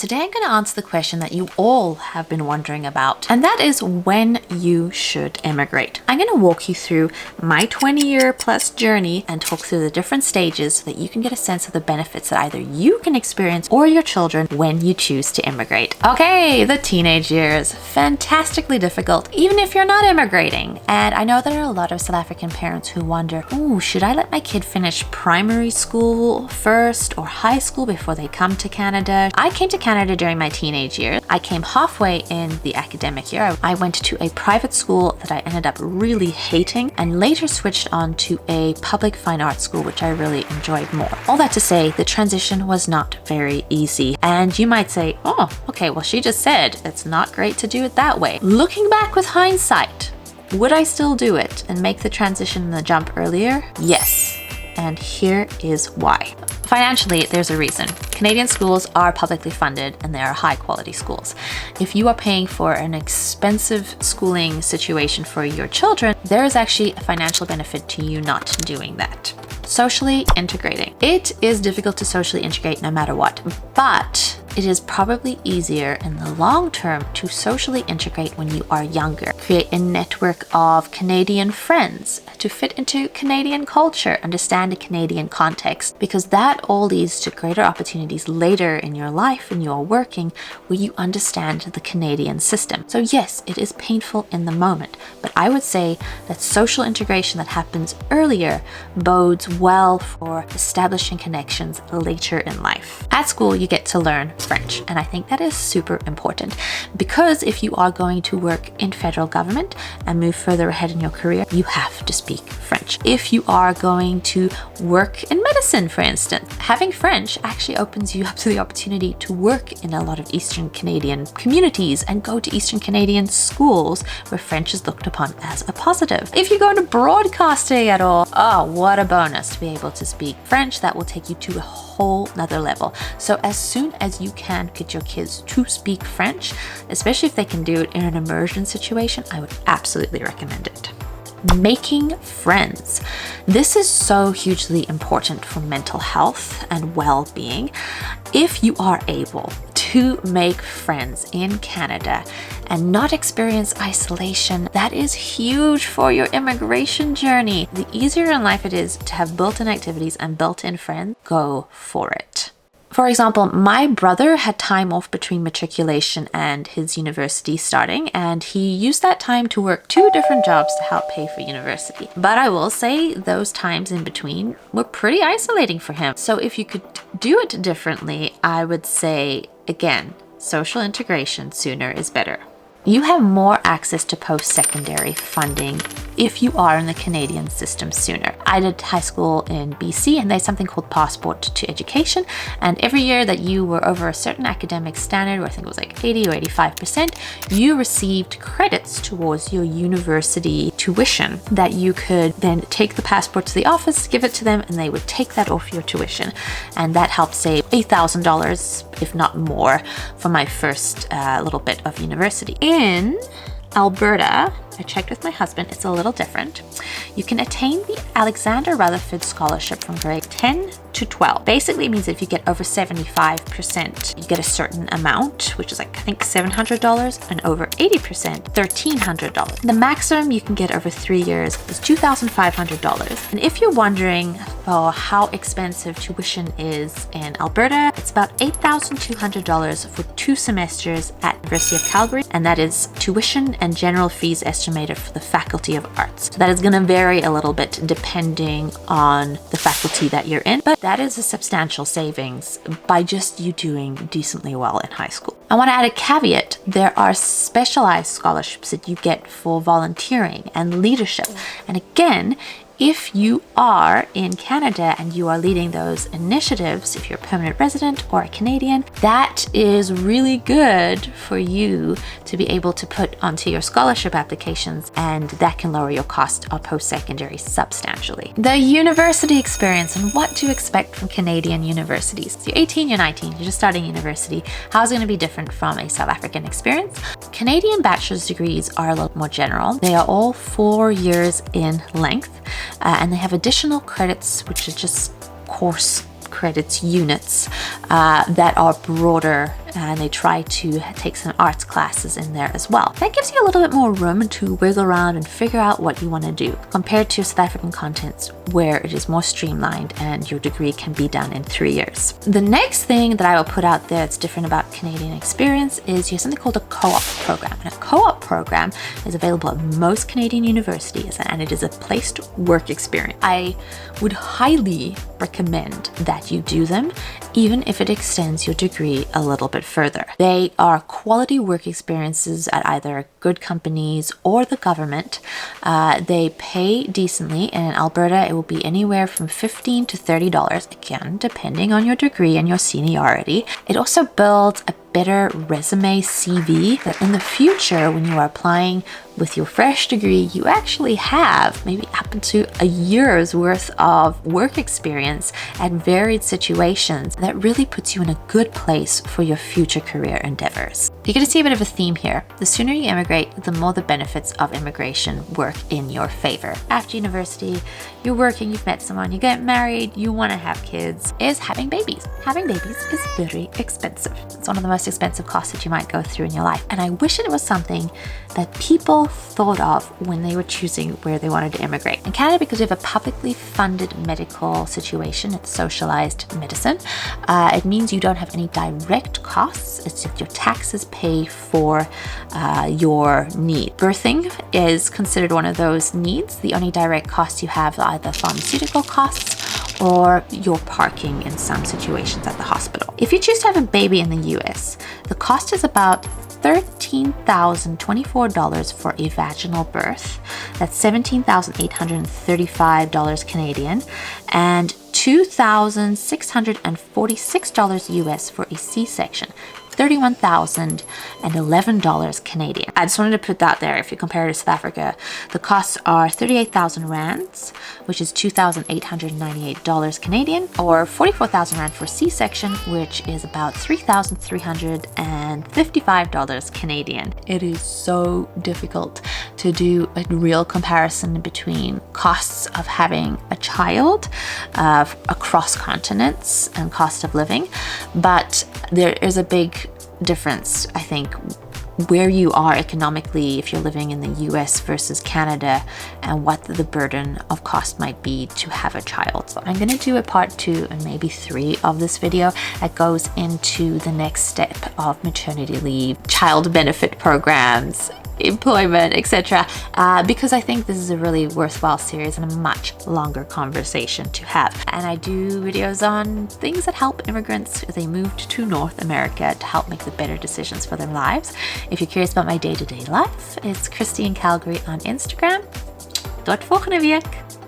Today I'm going to answer the question that you all have been wondering about, and that is when you should immigrate. I'm going to walk you through my 20-year plus journey and talk through the different stages so that you can get a sense of the benefits that either you can experience or your children when you choose to immigrate. Okay, the teenage years, fantastically difficult, even if you're not immigrating. And I know there are a lot of South African parents who wonder, should I let my kid finish primary school first or high school before they come to Canada? I came to Canada during my teenage years. I came halfway in the academic year. I went to a private school that I ended up really hating and later switched on to a public fine arts school, which I really enjoyed more. All that to say, the transition was not very easy. And you might say, okay, well, she just said it's not great to do it that way. Looking back with hindsight, would I still do it and make the transition and the jump earlier? Yes. And here is why. Financially, there's a reason. Canadian schools are publicly funded and they are high quality schools. If you are paying for an expensive schooling situation for your children, there is actually a financial benefit to you not doing that. Socially integrating. It is difficult to socially integrate no matter what, but it is probably easier in the long term to socially integrate when you are younger. Create a network of Canadian friends to fit into Canadian culture, understand the Canadian context, because that all leads to greater opportunities later in your life when you are working where you understand the Canadian system. So yes, it is painful in the moment, but I would say that social integration that happens earlier bodes well for establishing connections later in life. At school, you get to learn French, and I think that is super important because if you are going to work in federal government and move further ahead in your career, you have to speak French. If you are going to work in medicine, for instance, having French actually opens you up to the opportunity to work in a lot of Eastern Canadian communities and go to Eastern Canadian schools where French is looked upon as a positive. If you go into broadcasting at all, what a bonus to be able to speak French. That will take you to a whole nother level. So as soon as you can get your kids to speak French, especially if they can do it in an immersion situation, I would absolutely recommend it. Making friends. This is so hugely important for mental health and well-being. If you are able to make friends in Canada and not experience isolation, that is huge for your immigration journey. The easier in life it is to have built-in activities and built-in friends, go for it. For example, my brother had time off between matriculation and his university starting, and he used that time to work 2 different jobs to help pay for university. But I will say those times in between were pretty isolating for him. So if you could do it differently, I would say, again, social integration sooner is better. You have more access to post-secondary funding if you are in the Canadian system sooner. I did high school in BC and there's something called Passport to Education, and every year that you were over a certain academic standard, where I think it was like 80 or 85%, you received credits towards your university tuition that you could then take the passport to the office, give it to them, and they would take that off your tuition. And that helped save $8,000, if not more, for my first little bit of university. In Alberta, I checked with my husband, it's a little different. You can attain the Alexander Rutherford Scholarship from grade 10 to 12. Basically, it means if you get over 75%, you get a certain amount, which is like, I think $700, and over 80%, $1,300. The maximum you can get over 3 years is $2,500. And if you're wondering how expensive tuition is in Alberta, it's about $8,200 for 2 semesters at University of Calgary, and that is tuition and general fees estimated for the Faculty of Arts. So that is going to vary a little bit depending on the faculty that you're in, but that is a substantial savings by just you doing decently well in high school. I want to add a caveat. There are specialized scholarships that you get for volunteering and leadership. And again, if you are in Canada and you are leading those initiatives, if you're a permanent resident or a Canadian, that is really good for you to be able to put onto your scholarship applications, and that can lower your cost of post-secondary substantially. The university experience and what to expect from Canadian universities. So you're 18, you're 19, you're just starting university. How's it going to be different from a South African experience? Canadian bachelor's degrees are a little more general. They are all 4 years in length. And they have additional credits, which are just course credits units that are broader and they try to take some arts classes in there as well. That gives you a little bit more room to wiggle around and figure out what you want to do compared to South African contents where it is more streamlined and your degree can be done in 3 years. The next thing that I will put out there that's different about Canadian experience is you have something called a co-op program. And a co-op program is available at most Canadian universities, and it is a placed work experience. I would highly recommend that you do them, even if it extends your degree a little bit further. They are quality work experiences at either good companies or the government. They pay decently, and in Alberta it will be anywhere from $15 to $30, again depending on your degree and your seniority. It also builds a better resume CV that in the future, when you are applying with your fresh degree, you actually have maybe up to a year's worth of work experience at varied situations. That really puts you in a good place for your future career endeavors. You're going to see a bit of a theme here. The sooner you immigrate, the more the benefits of immigration work in your favor. After university, you're working, you've met someone, you get married, you want to have kids, is having babies. Having babies is very expensive. It's one of the most expensive costs that you might go through in your life. And I wish it was something that people thought of when they were choosing where they wanted to immigrate. In Canada, because we have a publicly funded medical situation, it's socialized medicine, it means you don't have any direct costs. It's just your taxes pay for your need. Birthing is considered one of those needs. The only direct costs you have are either pharmaceutical costs or your parking in some situations at the hospital. If you choose to have a baby in the US, the cost is about $13,024 for a vaginal birth. That's $17,835 Canadian, and $2,646 US for a C-section. $31,011 Canadian. I just wanted to put that there. If you compare it to South Africa, the costs are 38,000 rands, which is $2,898 Canadian, or 44,000 rand for C-section, which is about $3,355 Canadian. It is so difficult to do a real comparison between costs of having a child across continents and cost of living, but there is a big difference, I think, where you are economically if you're living in the US versus Canada, and what the burden of cost might be to have a child. So I'm going to do a part 2 and maybe 3 of this video that goes into the next step of maternity leave, child benefit programs, employment, etc. Because I think this is a really worthwhile series and a much longer conversation to have. And I do videos on things that help immigrants as they moved to North America to help make the better decisions for their lives. If you're curious about my day-to-day life, it's Christy in Calgary on Instagram. Tot volgende week!